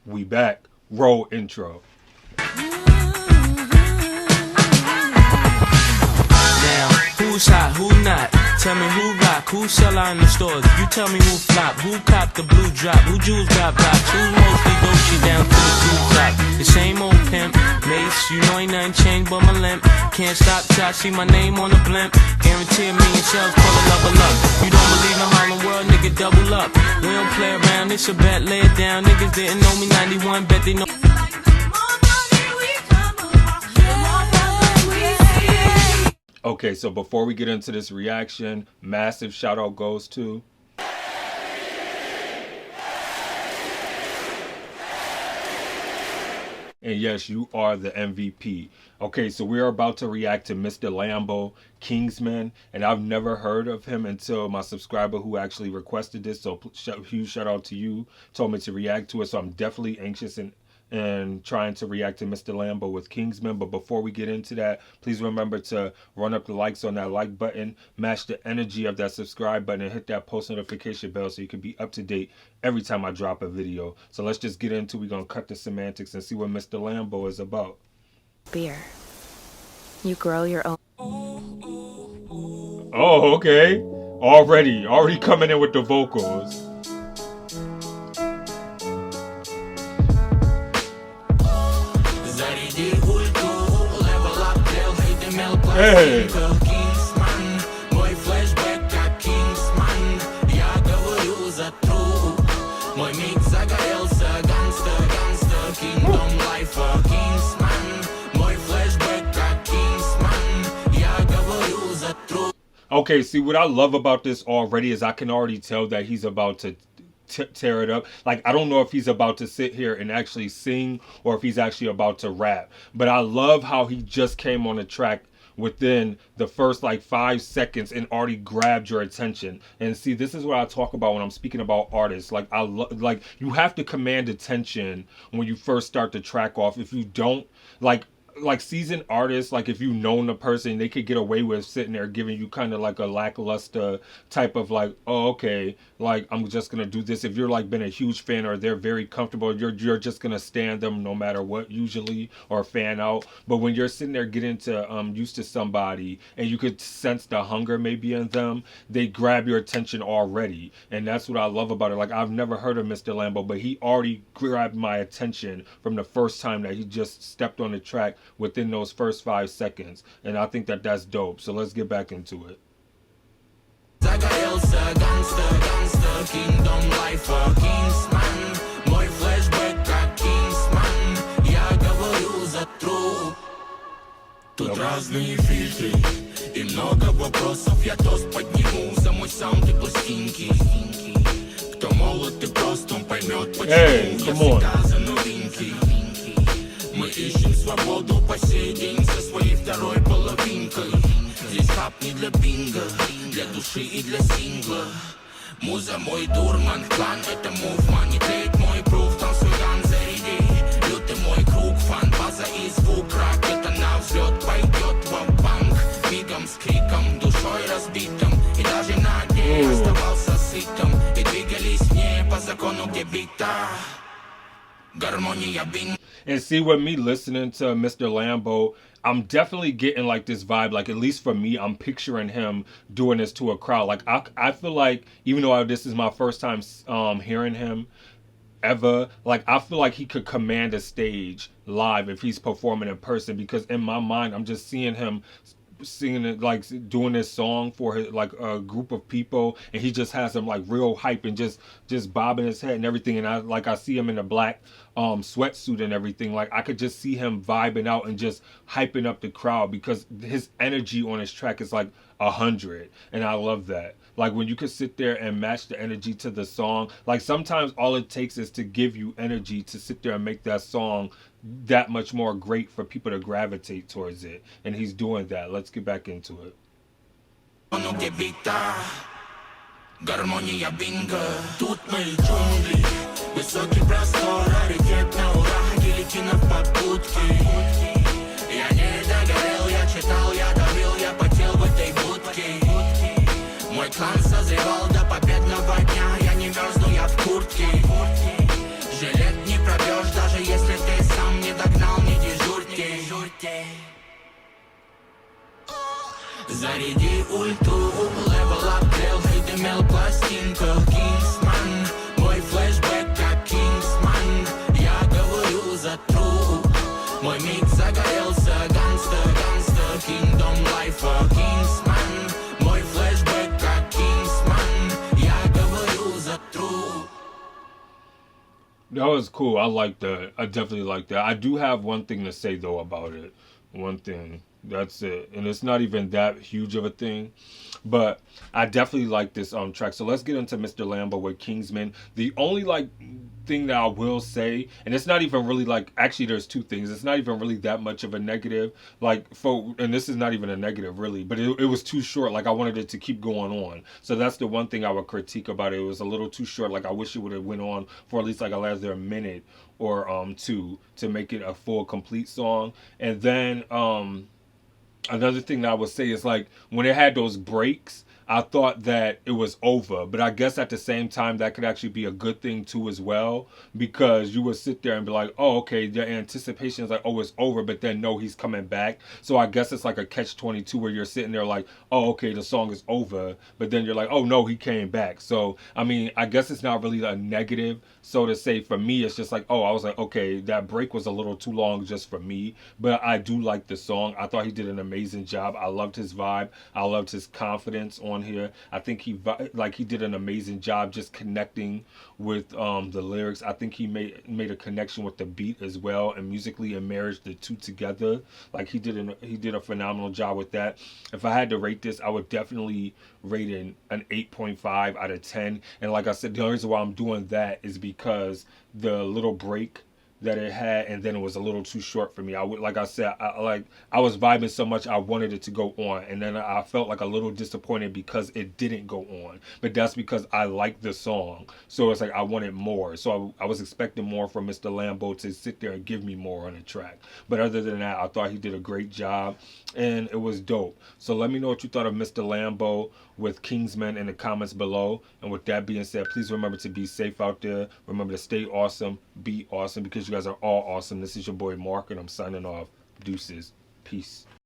We back. Roll intro. Now, who's hot, who not? Tell me who rock, who sell out in the stores. You tell me who flop, who cop the blue drop, who jewels got blocks, who's mostly Gucci down to the blue top. The same old pimp, mace, you know ain't nothing changed but my limp. Can't stop till I see my name on the blimp. Guarantee a million shells, call it level up. You don't believe in Harlem World, nigga, double up. We don't play around, it's a bet, lay it down. Niggas didn't know me 91, bet they know. Okay, so before we get into this reaction, massive shout out goes to and yes, you are the MVP. Okay, so we are about to react to Mr. Lambo, Kingsman, and I've never heard of him until my subscriber who actually requested this. So huge shout out to you, told me to react to it. So I'm definitely anxious and trying to react to Mr. Lambo with Kingsman. But before we get into that, please remember to run up the likes on that like button, match the energy of that subscribe button, and hit that post notification bell so you can be up to date every time I drop a video. So let's just get into it. We're going to cut the semantics and see what Mr. Lambo is about. Beer. You grow your own. Oh, okay. Already coming in with the vocals. Hey. Kingsman, мой флешбэк как Kingsman. Я говорю за true. Мой микс загорелся, gangsta, kingdom life, Kingsman. Мой флешбэк как Kingsman. Я говорю за true. Okay, see what I love about this already is I can already tell that he's about to tear it up. Like, I don't know if he's about to sit here and actually sing or if he's actually about to rap. But I love how he just came on the track within the first like 5 seconds and already grabbed your attention. And see, this is what I talk about when I'm speaking about artists. Like, like you have to command attention when you first start the track off. If you don't, like seasoned artists, like if you known the person, they could get away with sitting there giving you kind of like a lackluster type of like, oh, okay, like I'm just gonna do this. If you're like been a huge fan or they're very comfortable, you're just gonna stand them no matter what usually, or fan out. But when you're sitting there getting to used to somebody and you could sense the hunger maybe in them, they grab your attention already. And that's what I love about it. Like, I've never heard of Mr. Lambo, but he already grabbed my attention from the first time that he just stepped on the track within those first 5 seconds, and I think that that's dope. So let's get back into it. Загорелся, gangsta, kingdom life, Kingsman. Мой флешбэк как Kingsman. Я говорю за true. Тут разные фильтры и много вопросов. Я тост подниму за мой саунд и пластинки. Кто молод и прост, он поймет, почему я всегда за новинки. Мы ищем свободу по сей день со своей второй половинкой. Здесь хап не для бинго, для души и для сингла. Муза мой дурман, клан это мувман. Не клеит мой пруф, там свой ган заряди. Лютый мой круг, фан, база и звук. Ракета на взлет пойдет в банк. Мигом с криком, душой разбитым. И даже на дне оставался сытым. И двигались не по закону, где бита. Гармония бинго. And see, with me listening to Mr. Lambo, I'm definitely getting like this vibe. Like, at least for me, I'm picturing him doing this to a crowd. Like, I feel like, even though this is my first time hearing him ever, like, I feel like he could command a stage live if he's performing in person, because in my mind I'm just seeing him singing it, like doing this song for his, like a group of people, and he just has them like real hype and just bobbing his head and everything. And I see him in a black sweatsuit and everything. Like, I could just see him vibing out and just hyping up the crowd, because his energy on his track is like 100, and I love that. Like, when you could sit there and match the energy to the song. Like, sometimes all it takes is to give you energy to sit there and make that song that much more great for people to gravitate towards it, and he's doing that. Let's get back into it. Гармония бинго. Тут мои джунгли, высокий простор, раритет на ура, гильотина в попутке. Я не догорел, я читал, я давил, я потел в этой будке. Мой клан созревал до победного дня, я не мерзну, я в куртке. Жилет не пробьешь. Заряди ульту, level up, дел, хей, дымел пластинка. Kingsman, мой флешбэк как Kingsman. Я говорю за true. Мой миг загорелся, ганста, ганста, Kingdom Life, Kingsman. Мой флешбэк как Kingsman. Я говорю за true. That was cool. I like that. I definitely like that. I do have one thing to say though about it. One thing. That's it. And it's not even that huge of a thing. But I definitely like this track. So let's get into Mr. Lambo with Kingsman. The only like thing that I will say, and it's not even really like, actually there's two things. It's not even really that much of a negative. Like and this is not even a negative really, but it was too short. Like I wanted it to keep going on. So that's the one thing I would critique about it. It was a little too short. Like I wish it would have went on for at least like a minute or two to make it a full complete song. And then another thing that I would say is like when it had those breaks, I thought that it was over, but I guess at the same time that could actually be a good thing too as well, because you would sit there and be like, oh, okay, the anticipation is like, oh, it's over, but then no, he's coming back. So I guess it's like a catch-22 where you're sitting there like, oh, okay, the song is over, but then you're like, oh no, he came back. So I mean, I guess it's not really a negative, so to say. For me, it's just like, oh, I was like, okay, that break was a little too long just for me, but I do like the song. I thought he did an amazing job. I loved his vibe. I loved his confidence on here. I think he did an amazing job just connecting with the lyrics. I think he made a connection with the beat as well, and musically and married the two together. Like he did a phenomenal job with that. If I had to rate this, I would definitely rate it an 8.5 out of 10. And like I said, the only reason why I'm doing that is because the little break that it had, and then it was a little too short for me. I would, like I said, I was vibing so much, I wanted it to go on, and then I felt like a little disappointed because it didn't go on. But that's because I like the song, so it's like I wanted more. So I was expecting more from Mr. Lambo to sit there and give me more on the track. But other than that, I thought he did a great job, and it was dope. So let me know what you thought of Mr. Lambo with Kingsman in the comments below. And with that being said, please remember to be safe out there. Remember to stay awesome, be awesome, because you guys are all awesome. This is your boy Mark, and I'm signing off. Deuces. Peace.